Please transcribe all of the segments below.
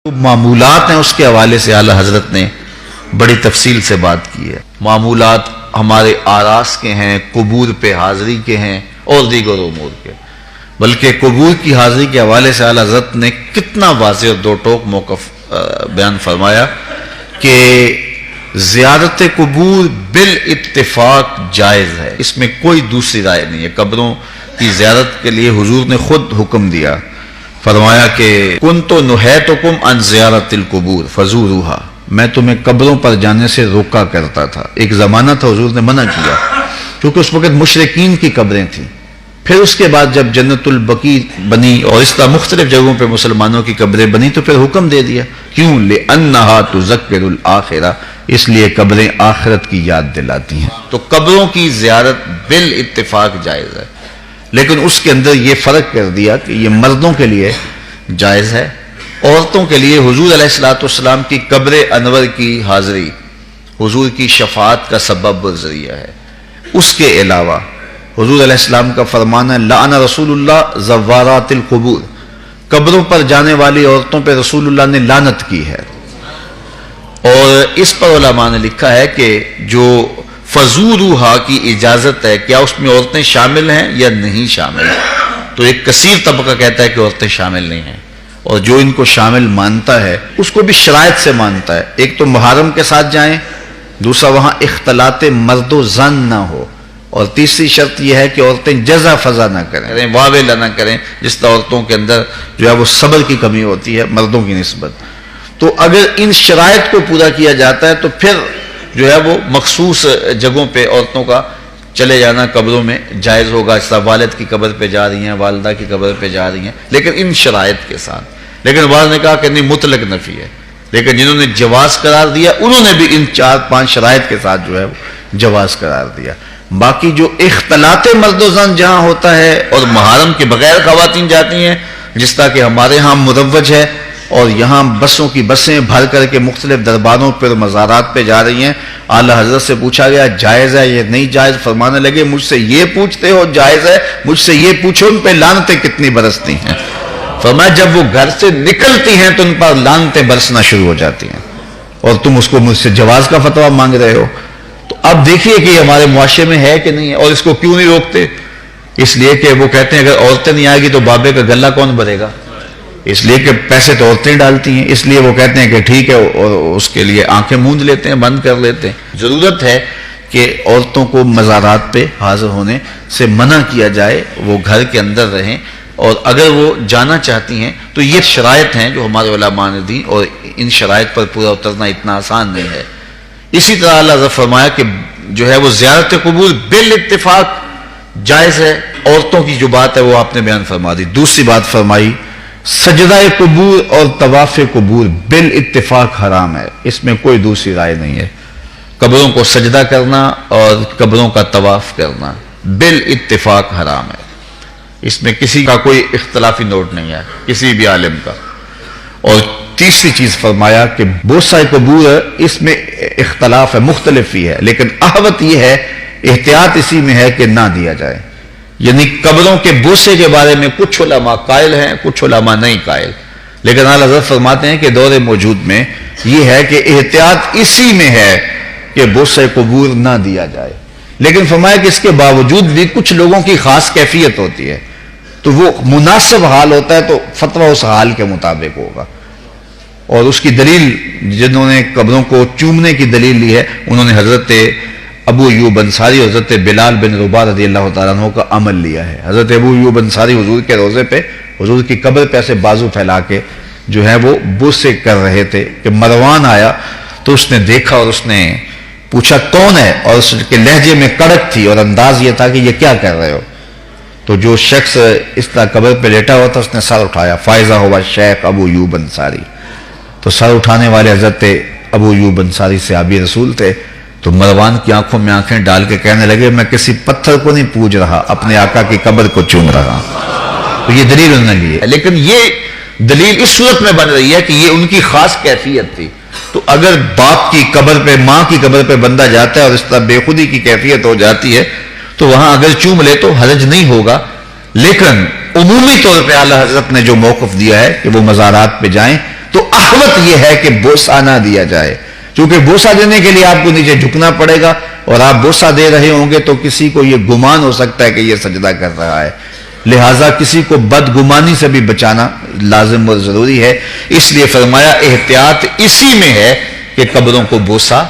معمولات ہیں اس کے حوالے سے اعلیٰ حضرت نے بڑی تفصیل سے بات کی ہے۔ معمولات ہمارے آراس کے ہیں، قبور پہ حاضری کے ہیں اور دیگر امور کے، بلکہ قبور کی حاضری کے حوالے سے اعلیٰ حضرت نے کتنا واضح اور دو ٹوک موقف بیان فرمایا کہ زیارت قبور بالاتفاق جائز ہے، اس میں کوئی دوسری رائے نہیں ہے۔ قبروں کی زیارت کے لیے حضور نے خود حکم دیا، فرمایا کہ کنت نہیتکم عن زیارت القبور فزوروها، میں تمہیں قبروں پر جانے سے روکا کرتا تھا۔ ایک زمانہ تھا حضور نے منع کیا کیونکہ اس وقت مشرکین کی قبریں تھیں، پھر اس کے بعد جب جنت البقیع بنی اور اس طرح مختلف جگہوں پہ مسلمانوں کی قبریں بنی تو پھر حکم دے دیا، کیوں؟ لأنها تذکر الآخرہ، اس لیے قبریں آخرت کی یاد دلاتی ہیں۔ تو قبروں کی زیارت بالاتفاق جائز ہے، لیکن اس کے اندر یہ فرق کر دیا کہ یہ مردوں کے لیے جائز ہے، عورتوں کے لیے حضور علیہ الصلوۃ والسلام کی قبر انور کی حاضری حضور کی شفاعت کا سبب و ذریعہ ہے۔ اس کے علاوہ حضور علیہ السلام کا فرمان ہے لعن رسول اللہ زوارات القبور، قبروں پر جانے والی عورتوں پہ رسول اللہ نے لعنت کی ہے، اور اس پر علماء نے لکھا ہے کہ جو فزوروہا کی اجازت ہے، کیا اس میں عورتیں شامل ہیں یا نہیں شامل ہیں؟ تو ایک کثیر طبقہ کہتا ہے کہ عورتیں شامل نہیں ہیں، اور جو ان کو شامل مانتا ہے اس کو بھی شرائط سے مانتا ہے۔ ایک تو محرم کے ساتھ جائیں، دوسرا وہاں اختلاط مرد و زن نہ ہو، اور تیسری شرط یہ ہے کہ عورتیں جزا فضا نہ کریں، واویلا نہ کریں، جس طرح عورتوں کے اندر جو ہے وہ صبر کی کمی ہوتی ہے مردوں کی نسبت۔ تو اگر ان شرائط کو پورا کیا جاتا ہے تو پھر جو ہے وہ مخصوص جگہوں پہ عورتوں کا چلے جانا قبروں میں جائز ہوگا، اس طرح والد کی قبر پہ جا رہی ہیں، والدہ کی قبر پہ جا رہی ہیں، لیکن ان شرائط کے ساتھ۔ لیکن بعض نے کہا کہ نہیں، مطلق نفی ہے، لیکن جنہوں نے جواز قرار دیا انہوں نے بھی ان 4-5 شرائط کے ساتھ جو ہے وہ جواز قرار دیا۔ باقی جو اختلاط مرد و زن جہاں ہوتا ہے اور محرم کے بغیر خواتین جاتی ہیں، جس طرح کہ ہمارے ہاں مروج ہے، اور یہاں بسوں کی بسیں بھر کر کے مختلف درباروں پر مزارات پہ جا رہی ہیں، اعلیٰ حضرت سے پوچھا گیا جائز ہے یہ نہیں جائز، فرمانے لگے مجھ سے یہ پوچھتے ہو جائز ہے، مجھ سے یہ پوچھو ان پہ لعنتیں کتنی برستی ہیں۔ فرمایا جب وہ گھر سے نکلتی ہیں تو ان پر لعنتیں برسنا شروع ہو جاتی ہیں، اور تم اس کو مجھ سے جواز کا فتویٰ مانگ رہے ہو۔ تو اب دیکھیے کہ یہ ہمارے معاشرے میں ہے کہ نہیں ہے، اور اس کو کیوں نہیں روکتے؟ اس لیے کہ وہ کہتے ہیں اگر عورتیں نہیں آئے گی تو بابے کا گلہ کون بھرے گا، اس لیے کہ پیسے تو عورتیں ڈالتی ہیں، اس لیے وہ کہتے ہیں کہ ٹھیک ہے، اور اس کے لیے آنکھیں موند لیتے ہیں، بند کر لیتے ہیں۔ ضرورت ہے کہ عورتوں کو مزارات پہ حاضر ہونے سے منع کیا جائے، وہ گھر کے اندر رہیں، اور اگر وہ جانا چاہتی ہیں تو یہ شرائط ہیں جو ہمارے علماء نے دی، اور ان شرائط پر پورا اترنا اتنا آسان نہیں ہے۔ اسی طرح اللہ نے فرمایا کہ جو ہے وہ زیارت قبور بالاتفاق جائز ہے، عورتوں کی جو بات ہے وہ آپ نے بیان فرما دی۔ دوسری بات فرمائی سجدہ قبور اور طواف قبور بالاتفاق حرام ہے، اس میں کوئی دوسری رائے نہیں ہے۔ قبروں کو سجدہ کرنا اور قبروں کا طواف کرنا بالاتفاق حرام ہے، اس میں کسی کا کوئی اختلافی نوٹ نہیں ہے کسی بھی عالم کا۔ اور تیسری چیز فرمایا کہ بوسہ قبور اس میں اختلاف ہے، مختلف ہی ہے، لیکن احوط یہ ہے، احتیاط اسی میں ہے کہ نہ دیا جائے۔ یعنی قبروں کے بوسے کے بارے میں کچھ علماء قائل ہیں، کچھ علماء نہیں قائل، لیکن اعلیٰ حضرت فرماتے ہیں کہ دور موجود میں یہ ہے کہ احتیاط اسی میں ہے کہ بوسے قبور نہ دیا جائے، لیکن فرمایا کہ اس کے باوجود بھی کچھ لوگوں کی خاص کیفیت ہوتی ہے، تو وہ مناسب حال ہوتا ہے تو فتویٰ اس حال کے مطابق ہوگا۔ اور اس کی دلیل جنہوں نے قبروں کو چومنے کی دلیل لی ہے انہوں نے حضرت ابو ایوب انصاری اور حضرت بلال بن رباح رضی اللہ تعالیٰ عنہ کا عمل لیا ہے۔ حضرت ابو ایوب انصاری حضور کے روضے پہ، حضور کی قبر پہ ایسے بازو پھیلا کے جو ہے وہ بوسے کر رہے تھے کہ مروان آیا تو اس نے دیکھا اور اس نے پوچھا کون ہے، اور اس کے لہجے میں کڑک تھی اور انداز یہ تھا کہ یہ کیا کر رہے ہو؟ تو جو شخص اس طرح قبر پہ لیٹا ہوا تھا اس نے سر اٹھایا، فائزہ ہوا شیخ ابو ایوب انصاری، تو سر اٹھانے والے حضرت ابو ایوب انصاری صحابی رسول تھے، تو مروان کی آنکھوں میں آنکھیں ڈال کے کہنے لگے میں کسی پتھر کو نہیں پوج رہا، اپنے آقا کی قبر کو چوم رہا۔ تو یہ دلیل انہوں نے لی ہے، لیکن یہ دلیل اس صورت میں بن رہی ہے کہ یہ ان کی خاص کیفیت تھی۔ تو اگر باپ کی قبر پہ، ماں کی قبر پہ بندہ جاتا ہے اور اس طرح بے خودی کی کیفیت ہو جاتی ہے تو وہاں اگر چوم لے تو حرج نہیں ہوگا، لیکن عمومی طور پہ اعلیٰ حضرت نے جو موقف دیا ہے کہ وہ مزارات پہ جائیں تو احوط یہ ہے کہ بوسہ نہ دیا جائے، چونکہ بوسہ دینے کے لیے آپ کو نیچے جھکنا پڑے گا، اور آپ بوسہ دے رہے ہوں گے تو کسی کو یہ گمان ہو سکتا ہے کہ یہ سجدہ کر رہا ہے، لہٰذا کسی کو بدگمانی سے بھی بچانا لازم اور ضروری ہے۔ اس لیے فرمایا احتیاط اسی میں ہے کہ قبروں کو بوسہ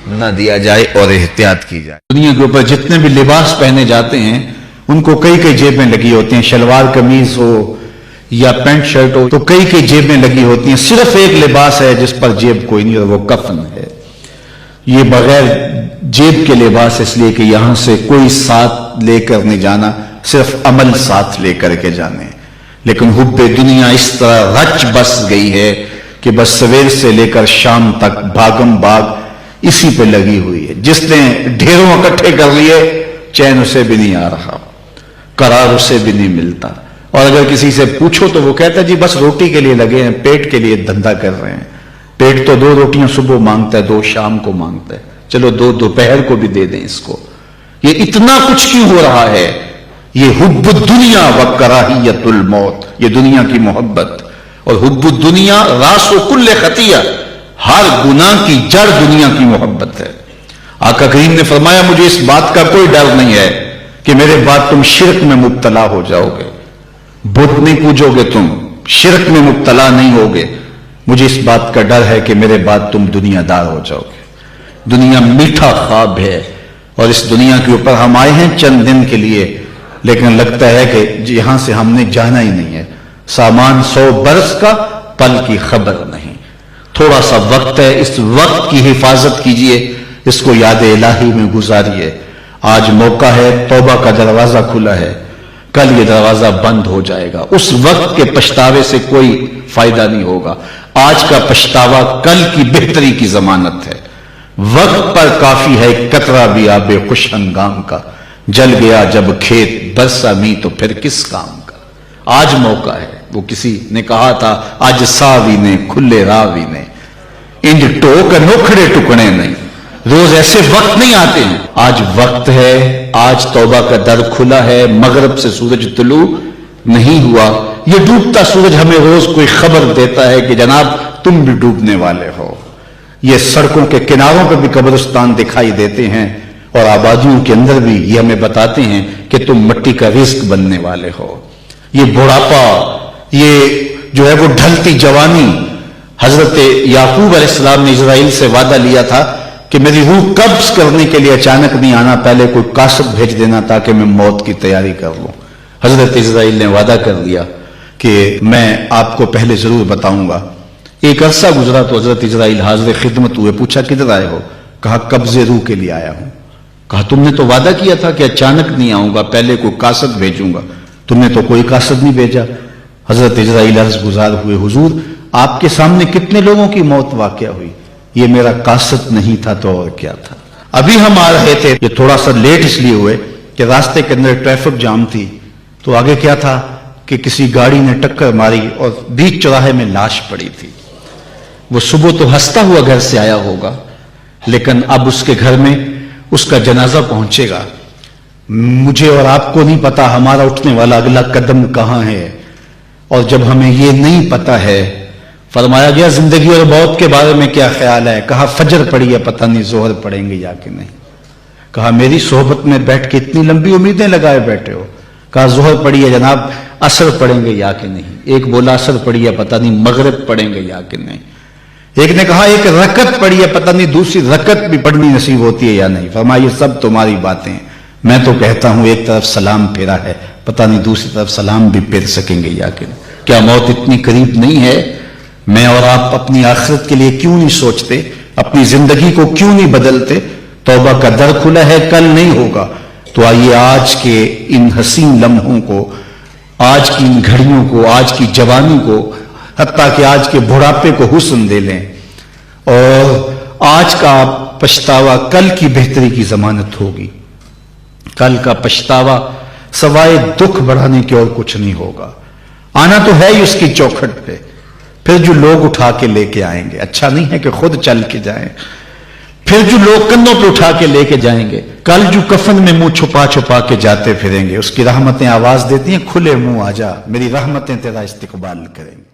نہ دیا جائے اور احتیاط کی جائے۔ دنیا کے اوپر جتنے بھی لباس پہنے جاتے ہیں ان کو کئی کئی جیبیں لگی ہوتی ہیں، شلوار قمیض ہو یا پینٹ شرٹ ہو تو کئی کئی جیبیں لگی ہوتی ہیں، صرف ایک لباس ہے جس پر جیب کوئی نہیں، اور وہ کفن ہے۔ یہ بغیر جیب کے لباس اس لیے کہ یہاں سے کوئی ساتھ لے کر نہیں جانا، صرف عمل ساتھ لے کر کے جانے۔ لیکن حب دنیا اس طرح رچ بس گئی ہے کہ بس سویر سے لے کر شام تک بھاگم بھاگ اسی پہ لگی ہوئی ہے۔ جس نے ڈھیروں اکٹھے کر لیے چین اسے بھی نہیں آ رہا، قرار اسے بھی نہیں ملتا، اور اگر کسی سے پوچھو تو وہ کہتا ہے جی بس روٹی کے لیے لگے ہیں، پیٹ کے لیے دھندا کر رہے ہیں، پیٹ تو 2 روٹیاں صبح مانگتا ہے، 2 شام کو مانگتا ہے، چلو 2 دوپہر کو بھی دے دیں اس کو۔ یہ اتنا کچھ کیوں ہو رہا ہے؟ یہ حب الدنیا و کراہیت الموت، یہ دنیا کی محبت، اور حب الدنیا راس و کل خطیہ، ہر گناہ کی جڑ دنیا کی محبت ہے۔ آقا کریم نے فرمایا مجھے اس بات کا کوئی ڈر نہیں ہے کہ میرے بعد تم شرک میں مبتلا ہو جاؤ گے، بت نہیں پوجو گے، تم شرک میں مبتلا نہیں ہوگے، مجھے اس بات کا ڈر ہے کہ میرے بعد تم دنیا دار ہو جاؤ گے۔ دنیا میٹھا خواب ہے، اور اس دنیا کے اوپر ہم آئے ہیں چند دن کے لیے، لیکن لگتا ہے کہ یہاں سے ہم نے جانا ہی نہیں ہے۔ سامان 100 برس کا، پل کی خبر نہیں۔ تھوڑا سا وقت ہے، اس وقت کی حفاظت کیجئے، اس کو یاد الہی میں گزاریے۔ آج موقع ہے، توبہ کا دروازہ کھلا ہے، کل یہ دروازہ بند ہو جائے گا۔ اس وقت کے پچھتاوے سے کوئی فائدہ نہیں ہوگا۔ آج کا پچھتاوا کل کی بہتری کی ضمانت ہے۔ وقت پر کافی ہے قطرہ بھی آب خوش ہنگام کا، جل گیا جب کھیت برسا می تو پھر کس کام کا۔ آج موقع ہے، وہ کسی نے کہا تھا آج ساوی نے کھلے راوی نے، انج ٹوک نوکھڑے ٹکڑے نہیں، روز ایسے وقت نہیں آتے ہیں۔ آج وقت ہے، آج توبہ کا در کھلا ہے، مغرب سے سورج طلوع نہیں ہوا، یہ ڈوبتا سورج ہمیں روز کوئی خبر دیتا ہے کہ جناب تم بھی ڈوبنے والے ہو۔ یہ سڑکوں کے کناروں پہ بھی قبرستان دکھائی دیتے ہیں، اور آبادیوں کے اندر بھی یہ ہمیں بتاتے ہیں کہ تم مٹی کا رزق بننے والے ہو۔ یہ بڑھاپا، یہ جو ہے وہ ڈھلتی جوانی، حضرت یعقوب علیہ السلام نے اسرائیل سے وعدہ لیا تھا کہ میری روح قبض کرنے کے لیے اچانک نہیں آنا، پہلے کوئی قاصد بھیج دینا تاکہ میں موت کی تیاری کر لوں۔ حضرت اسرائیل نے وعدہ کر لیا کہ میں آپ کو پہلے ضرور بتاؤں گا۔ ایک عرصہ گزرا تو حضرت اسرائیل حاضر خدمت ہوئے، پوچھا کدھر آئے ہو؟ کہا قبض روح کے لیے آیا ہوں۔ کہا تم نے تو وعدہ کیا تھا کہ اچانک نہیں آؤں گا، پہلے کوئی قاصد بھیجوں گا، تم نے تو کوئی قاصد نہیں بھیجا۔ حضرت اسرائیل عرض گزار ہوئے حضور آپ کے سامنے کتنے لوگوں کی موت واقع ہوئی، یہ میرا قاصد نہیں تھا تو اور کیا تھا۔ ابھی ہم آ رہے تھے، یہ تھوڑا سا لیٹ اس لیے ہوئے کہ راستے کے اندر ٹریفک جام تھی، تو آگے کیا تھا کہ کسی گاڑی نے ٹکر ماری اور بیچ چوراہے میں لاش پڑی تھی۔ وہ صبح تو ہنستا ہوا گھر سے آیا ہوگا، لیکن اب اس کے گھر میں اس کا جنازہ پہنچے گا۔ مجھے اور آپ کو نہیں پتا ہمارا اٹھنے والا اگلا قدم کہاں ہے، اور جب ہمیں یہ نہیں پتا ہے، فرمایا گیا زندگی اور موت کے بارے میں کیا خیال ہے؟ کہا فجر پڑی ہے، پتہ نہیں ظہر پڑیں گے یا کہ نہیں۔ کہا میری صحبت میں بیٹھ کے اتنی لمبی امیدیں لگائے بیٹھے ہو۔ کہا ظہر پڑی ہے جناب، عصر پڑیں گے یا کہ نہیں۔ ایک بولا عصر پڑی ہے، پتہ نہیں مغرب پڑیں گے یا کہ نہیں۔ ایک نے کہا ایک رکعت پڑی ہے، پتہ نہیں دوسری رکعت بھی پڑھنی نصیب ہوتی ہے یا نہیں۔ فرمایا یہ سب تمہاری باتیں ہیں، میں تو کہتا ہوں ایک طرف سلام پھیرا ہے، پتہ نہیں دوسری طرف سلام بھی پھیر سکیں گے یا کہ نہیں۔ کیا موت اتنی قریب نہیں ہے؟ میں اور آپ اپنی آخرت کے لیے کیوں نہیں سوچتے؟ اپنی زندگی کو کیوں نہیں بدلتے؟ توبہ کا در کھلا ہے، کل نہیں ہوگا۔ تو آئیے آج کے ان حسین لمحوں کو، آج کی ان گھڑیوں کو، آج کی جوانی کو، حتیٰ کہ آج کے بڑھاپے کو حسن دے لیں، اور آج کا پچھتاوا کل کی بہتری کی ضمانت ہوگی۔ کل کا پچھتاوا سوائے دکھ بڑھانے کے اور کچھ نہیں ہوگا۔ آنا تو ہے ہی اس کی چوکھٹ پہ، پھر جو لوگ اٹھا کے لے کے آئیں گے، اچھا نہیں ہے کہ خود چل کے جائیں، پھر جو لوگ کندھوں پہ اٹھا کے لے کے جائیں گے، کل جو کفن میں منہ چھپا چھپا کے جاتے پھریں گے، اس کی رحمتیں آواز دیتی ہیں کھلے منہ آ جا، میری رحمتیں تیرا استقبال کریں گے۔